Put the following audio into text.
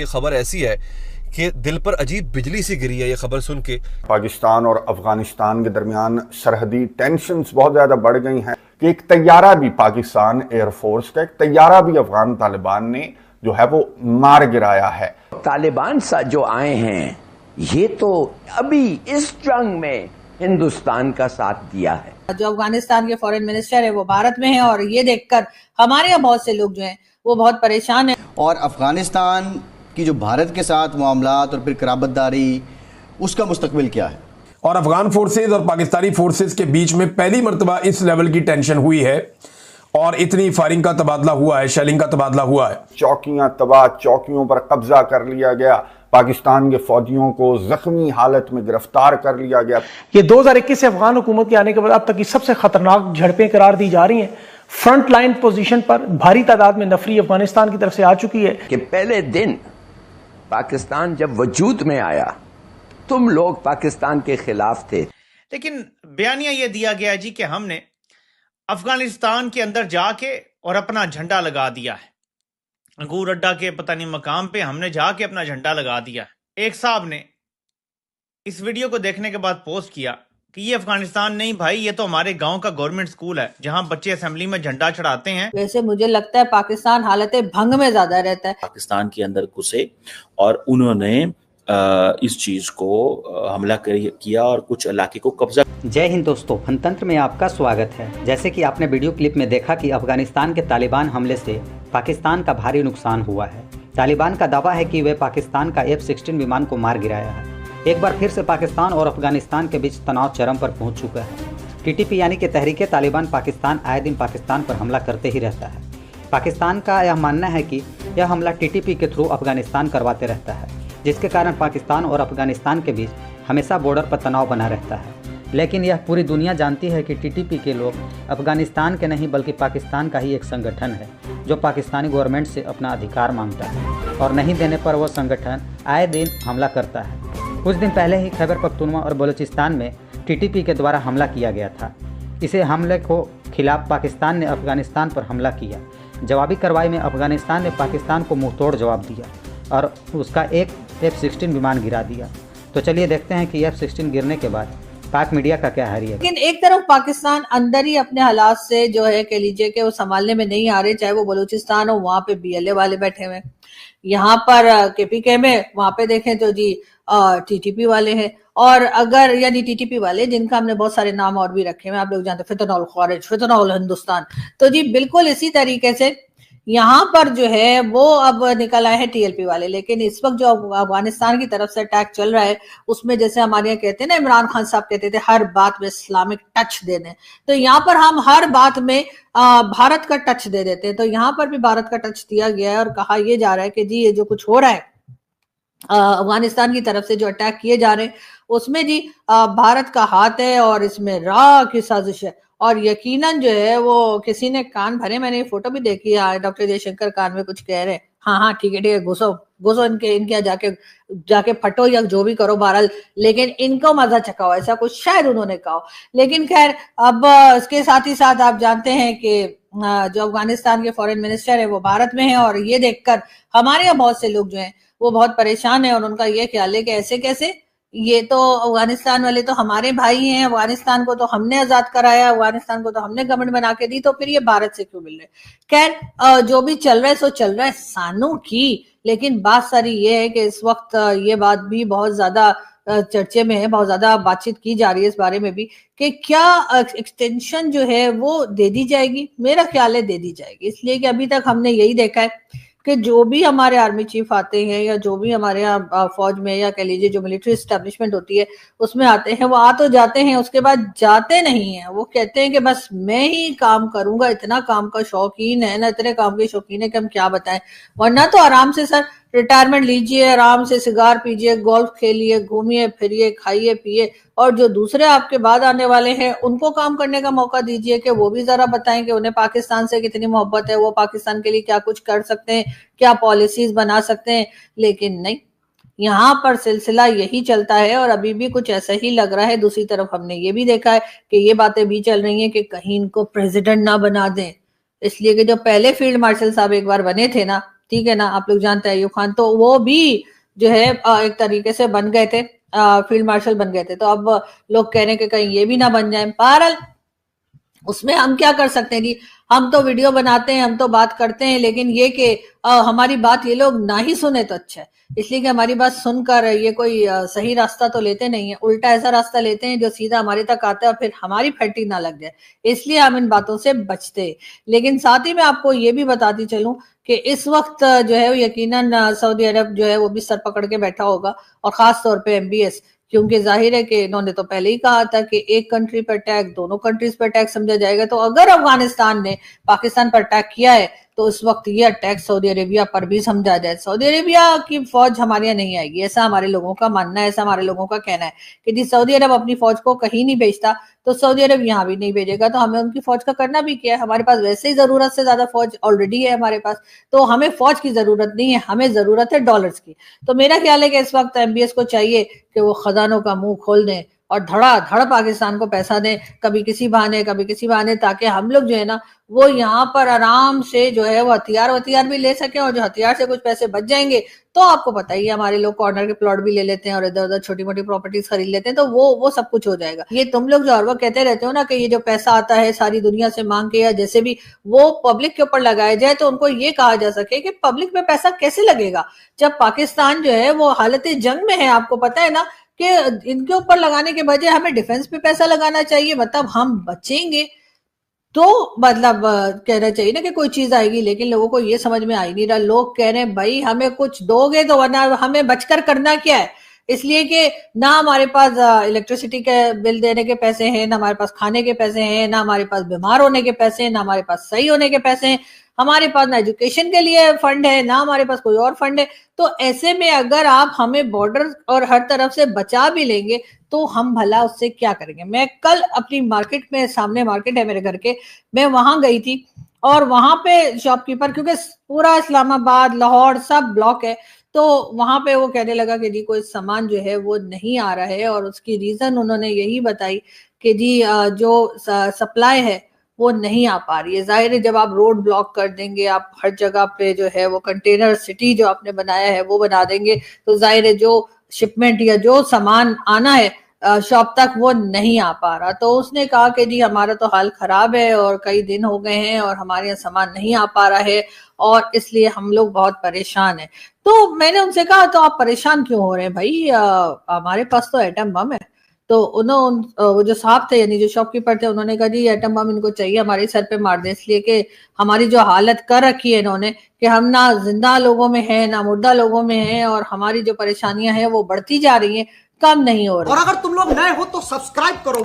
खबर ऐसी है कि दिल पर अजीब बिजली सी गिरी है ये खबर सुन के। पाकिस्तान और अफगानिस्तान के दरमियान सरहदी टेंशन्स बहुत ज़्यादा बढ़ गई हैं कि एक तैयारा भी पाकिस्तान एयरफोर्स का, एक तैयारा भी अफगान तालिबान ने जो है वो मार गिराया है। तालिबान जो आए हैं ये तो अभी इस जंग में हिंदुस्तान का साथ दिया है। जो अफगानिस्तान के फॉरेन मिनिस्टर है वो भारत में है और ये देखकर हमारे यहाँ बहुत से लोग जो हैं वो बहुत परेशान हैं। और अफगानिस्तान की जो भारत के साथ मामलात और फिर कराबतदारी, उसका मुस्तकबिल क्या है? और अफगान फोर्सेज और पाकिस्तानी फोर्सेज के बीच में पहली मर्तबा इस लेवल की टेंशन हुई है और इतनी फायरिंग का तबादला हुआ है, शेलिंग का तबादला हुआ है। चौकियां तबाह, चौकियों पर कब्जा कर लिया गया, पाकिस्तान के फौजियों को जख्मी हालत में गिरफ्तार कर लिया गया। ये 2021 से अफगान हुकूमत के आने के बाद अब तक की सबसे खतरनाक झड़पें करार दी जा रही हैं। फ्रंट लाइन पोजीशन पर भारी तादाद में नफरी अफगानिस्तान की तरफ से आ चुकी है। कि पहले दिन पाकिस्तान जब वजूद में आया तुम लोग पाकिस्तान के खिलाफ थे, लेकिन बयानिया ये दिया गया जी कि हमने अफगानिस्तान के अंदर जाके और अपना झंडा लगा दिया है। अंगूर अड्डा के पता नहीं मकाम पे हमने जाके अपना झंडा लगा दिया है। एक साहब ने इस वीडियो को देखने के बाद पोस्ट किया कि ये अफगानिस्तान नहीं भाई, ये तो हमारे गांव का गवर्नमेंट स्कूल है जहां बच्चे असेंबली में झंडा चढ़ाते हैं। वैसे मुझे लगता है पाकिस्तान हालत भंग में ज्यादा रहता है। पाकिस्तान के अंदर घुसे और उन्होंने इस चीज को हमला किया और कुछ इलाके को कब्जा। जय हिंद दोस्तों, फनतंत्र में आपका स्वागत है। जैसे कि आपने वीडियो क्लिप में देखा कि अफगानिस्तान के तालिबान हमले से पाकिस्तान का भारी नुकसान हुआ है। तालिबान का दावा है कि वे पाकिस्तान का F-16 विमान को मार गिराया है। एक बार फिर से पाकिस्तान और अफगानिस्तान के बीच तनाव चरम पर पहुंच चुका है। TTP यानी कि तहरीके तालिबान पाकिस्तान आए दिन पाकिस्तान पर हमला करते ही रहता है। पाकिस्तान का यह मानना है कि यह हमला TTP के थ्रू अफगानिस्तान करवाते रहता है, जिसके कारण पाकिस्तान और अफगानिस्तान के बीच हमेशा बॉर्डर पर तनाव बना रहता है। लेकिन यह पूरी दुनिया जानती है कि TTP के लोग अफगानिस्तान के नहीं बल्कि पाकिस्तान का ही एक संगठन है जो पाकिस्तानी गवर्नमेंट से अपना अधिकार मांगता है और नहीं देने पर वह संगठन आए दिन हमला करता है। कुछ दिन पहले ही खैबर पख्तूनख्वा और बलूचिस्तान में TTP के द्वारा हमला किया गया था। इसे हमले को खिलाफ पाकिस्तान ने अफगानिस्तान पर हमला किया। जवाबी कार्रवाई में अफगानिस्तान ने पाकिस्तान को मुंहतोड़ जवाब दिया और उसका एक F-16 विमान गिरा दिया। तो चलिए देखते हैं कि F-16 गिरने के बाद पाक मीडिया का क्या है। लेकिन एक तरफ पाकिस्तान अंदर ही अपने हालात से जो है कह लीजिए कि वो संभालने में नहीं आ रहे, चाहे वो बलूचिस्तान हो, वहां पे BLA वाले बैठे हुए, यहाँ पर KPK में, वहां पे देखें तो जी TTP वाले हैं। और अगर यानी TTP वाले जिनका हमने बहुत सारे नाम और भी रखे हुए, आप लोग जानते हैं फितनउल खारिज, फितनउल हिंदुस्तान। तो जी बिल्कुल इसी तरीके से यहाँ पर जो है वो अब निकल आए हैं TLP वाले। लेकिन इस वक्त जो अफगानिस्तान की तरफ से अटैक चल रहा है उसमें जैसे हमारे यहाँ कहते हैं ना, इमरान खान साहब कहते थे हर बात में इस्लामिक टच देने, तो यहाँ पर हम हर बात में भारत का टच दे देते हैं। तो यहाँ पर भी भारत का टच दिया गया है और कहा यह जा रहा है कि जी ये जो कुछ हो रहा है अफगानिस्तान की तरफ से जो अटैक किए जा रहे हैं उसमें जी भारत का हाथ है और इसमें राह की साजिश है। और यकीनन जो है वो किसी ने कान भरे, मैंने ये फोटो भी देखी है, डॉक्टर जयशंकर कान में कुछ कह रहे हैं, हाँ ठीक है घुसो इनके जाके फटो या जो भी करो बहरहाल, लेकिन इनको मजा चखाओ, ऐसा कुछ शायद उन्होंने कहा। लेकिन खैर अब इसके साथ ही साथ आप जानते हैं कि जो अफगानिस्तान के फॉरेन मिनिस्टर है वो भारत में है और ये देखकर हमारे यहाँ बहुत से लोग जो हैं वो बहुत परेशान है और उनका ये ख्याल है कि ऐसे कैसे, ये तो अफगानिस्तान वाले तो हमारे भाई हैं, अफगानिस्तान को तो हमने आजाद कराया, अफगानिस्तान को तो हमने गवर्नमेंट बना के दी, तो फिर ये भारत से क्यों मिल रहे। खैर जो भी चल रहा है सो चल रहा है सानू की। लेकिन बात सारी ये है कि इस वक्त ये बात भी बहुत ज्यादा चर्चे में है, बहुत ज्यादा बातचीत की जा रही है इस बारे में भी कि क्या एक्सटेंशन जो है वो दे दी जाएगी। मेरा ख्याल है दे दी जाएगी, इसलिए कि अभी तक हमने यही देखा है कि जो भी हमारे आर्मी चीफ आते हैं या जो भी हमारे यहाँ फौज में या कह लीजिए जो मिलिट्री एस्टेब्लिशमेंट होती है उसमें आते हैं, वो आ तो जाते हैं, उसके बाद जाते नहीं हैं। वो कहते हैं कि बस मैं ही काम करूंगा, इतना काम का शौकीन है ना, इतने काम के शौकीन है कि हम क्या बताएं। वरना तो आराम से सर रिटायरमेंट लीजिए, आराम से सिगार पीजिए, गोल्फ खेलिए, घूमिए फिरिए, खाइए पिए, और जो दूसरे आपके बाद आने वाले हैं उनको काम करने का मौका दीजिए कि वो भी जरा बताएं कि उन्हें पाकिस्तान से कितनी मोहब्बत है, वो पाकिस्तान के लिए क्या कुछ कर सकते हैं, क्या पॉलिसीज बना सकते हैं। लेकिन नहीं, यहाँ पर सिलसिला यही चलता है और अभी भी कुछ ऐसा ही लग रहा है। दूसरी तरफ हमने ये भी देखा है कि ये बातें भी चल रही हैं कि कहीं इनको प्रेसिडेंट ना बना दें, इसलिए कि जो पहले फील्ड मार्शल साहब एक बार बने थे ना, ठीक है ना, आप लोग जानते हैं अयूब खान, तो वो भी जो है एक तरीके से बन गए थे, फील्ड मार्शल बन गए थे। तो अब लोग कह रहे हैं कि कहीं ये भी ना बन जाए। बहरहाल उसमें हम क्या कर सकते हैं जी, हम तो वीडियो बनाते हैं, हम तो बात करते हैं, लेकिन ये कि हमारी बात ये लोग ना ही सुने तो अच्छा है, इसलिए कि हमारी बात सुनकर ये कोई सही रास्ता तो लेते नहीं है, उल्टा ऐसा रास्ता लेते हैं जो सीधा हमारे तक आता है और फिर हमारी फैटी ना लग जाए, इसलिए हम इन बातों से बचते हैं। लेकिन साथ ही मैं आपको ये भी बताती चलूं कि इस वक्त जो है वो यकीनन सऊदी अरब जो है वो भी सर पकड़ के बैठा होगा, और खास तौर पे MBS, क्योंकि जाहिर है कि इन्होंने तो पहले ही कहा था कि एक कंट्री पर अटैक दोनों कंट्रीज पर अटैक समझा जाएगा। तो अगर अफगानिस्तान ने पाकिस्तान पर अटैक किया है तो उस वक्त ये अटैक सऊदी अरेबिया पर भी समझा जाए। सऊदी अरेबिया की फौज हमारे यहाँ नहीं आएगी, ऐसा हमारे लोगों का मानना है, ऐसा हमारे लोगों का कहना है कि जी सऊदी अरब अपनी फौज को कहीं नहीं भेजता, तो सऊदी अरब यहाँ भी नहीं भेजेगा, तो हमें उनकी फौज का करना भी क्या है, हमारे पास वैसे ही जरूरत से ज्यादा फौज ऑलरेडी है हमारे पास, तो हमें फौज की जरूरत नहीं है, हमें जरूरत है डॉलर्स की। तो मेरा ख्याल है कि इस वक्त MBS को चाहिए कि वो खजानों का मुंह खोल दें और धड़ाधड़ पाकिस्तान को पैसा दें, कभी किसी बहाने, ताकि हम लोग जो है ना वो यहाँ पर आराम से जो है वो हथियार भी ले सके, और जो हथियार से कुछ पैसे बच जाएंगे तो आपको पता ही है हमारे लोग कॉर्नर के प्लॉट भी ले लेते हैं और इधर उधर छोटी मोटी प्रॉपर्टीज खरीद लेते हैं, तो वो सब कुछ हो जाएगा। ये तुम लोग जो हर वक्त कहते रहते हो ना कि ये जो पैसा आता है सारी दुनिया से मांग के या जैसे भी, वो पब्लिक के ऊपर लगाया जाए, तो उनको ये कहा जा सके कि पब्लिक में पैसा कैसे लगेगा जब पाकिस्तान जो है वो हालत जंग में है। आपको पता है ना कि इनके ऊपर लगाने के बजाय हमें डिफेंस पे पैसा लगाना चाहिए, मतलब हम बचेंगे। तो मतलब कहना चाहिए ना कि कोई चीज आएगी, लेकिन लोगों को ये समझ में आ ही नहीं रहा। लोग कह रहे हैं भाई हमें कुछ दोगे तो, वरना हमें बचकर करना क्या है, इसलिए कि ना हमारे पास इलेक्ट्रिसिटी के बिल देने के पैसे हैं, ना हमारे पास खाने के पैसे हैं, ना हमारे पास बीमार होने के पैसे हैं, ना हमारे पास सही होने के पैसे हैं, हमारे पास ना एजुकेशन के लिए फंड है, ना हमारे पास कोई और फंड है। तो ऐसे में अगर आप हमें बॉर्डर और हर तरफ से बचा भी लेंगे तो हम भला उससे क्या करेंगे। मैं कल अपनी मार्केट में, सामने मार्केट है मेरे घर के, मैं वहां गई थी और वहां पे शॉपकीपर, क्योंकि पूरा इस्लामाबाद लाहौर सब ब्लॉक है, तो वहां पे वो कहने लगा कि जी कोई सामान जो है वो नहीं आ रहा है, और उसकी रीजन उन्होंने यही बताई कि जी जो सप्लाई है वो नहीं आ पा रही है। जाहिर है जब आप रोड ब्लॉक कर देंगे, आप हर जगह पे जो है वो कंटेनर सिटी जो आपने बनाया है वो बना देंगे, तो जाहिर है जो शिपमेंट या जो सामान आना है शॉप तक वो नहीं आ पा रहा। तो उसने कहा कि जी हमारा तो हाल खराब है और कई दिन हो गए हैं और हमारे यहाँ सामान नहीं आ पा रहा है और इसलिए हम लोग बहुत परेशान हैं। तो मैंने उनसे कहा तो आप परेशान क्यों हो रहे हैं भाई, हमारे पास तो एटम बम है। तो उन्होंने, वो जो साहब थे यानी जो शॉपकीपर थे, उन्होंने कहा जी एटम बम इनको चाहिए हमारे सर पे मार दें, इसलिए कि हमारी जो हालत कर रखी है इन्होंने कि हम ना जिंदा लोगों में हैं ना मुर्दा लोगों में हैं, और हमारी जो परेशानियां हैं वो बढ़ती जा रही हैं, कम नहीं हो रही। और अगर तुम लोग नए हो तो सब्सक्राइब करो।